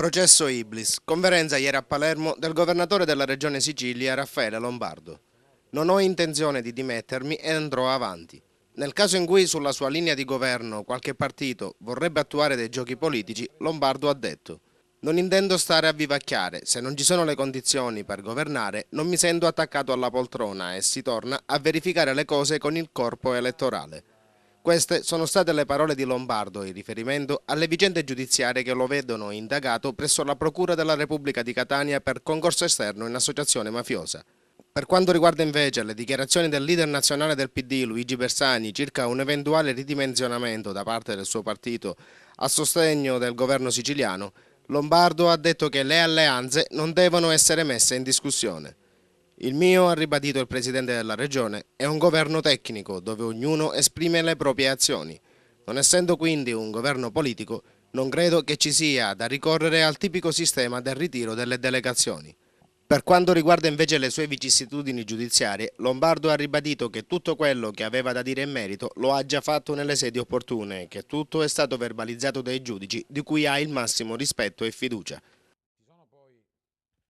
Processo Iblis. Conferenza ieri a Palermo del governatore della regione Sicilia Raffaele Lombardo. Non ho intenzione di dimettermi e andrò avanti. Nel caso in cui sulla sua linea di governo qualche partito vorrebbe attuare dei giochi politici, Lombardo ha detto: non intendo stare a vivacchiare, se non ci sono le condizioni per governare non mi sento attaccato alla poltrona e si torna a verificare le cose con il corpo elettorale. Queste sono state le parole di Lombardo in riferimento alle vicende giudiziarie che lo vedono indagato presso la Procura della Repubblica di Catania per concorso esterno in associazione mafiosa. Per quanto riguarda invece le dichiarazioni del leader nazionale del PD Luigi Bersani circa un eventuale ridimensionamento da parte del suo partito a sostegno del governo siciliano, Lombardo ha detto che le alleanze non devono essere messe in discussione. Il mio, ha ribadito il presidente della regione, è un governo tecnico dove ognuno esprime le proprie azioni. Non essendo quindi un governo politico, non credo che ci sia da ricorrere al tipico sistema del ritiro delle delegazioni. Per quanto riguarda invece le sue vicissitudini giudiziarie, Lombardo ha ribadito che tutto quello che aveva da dire in merito lo ha già fatto nelle sedi opportune e che tutto è stato verbalizzato dai giudici di cui ha il massimo rispetto e fiducia.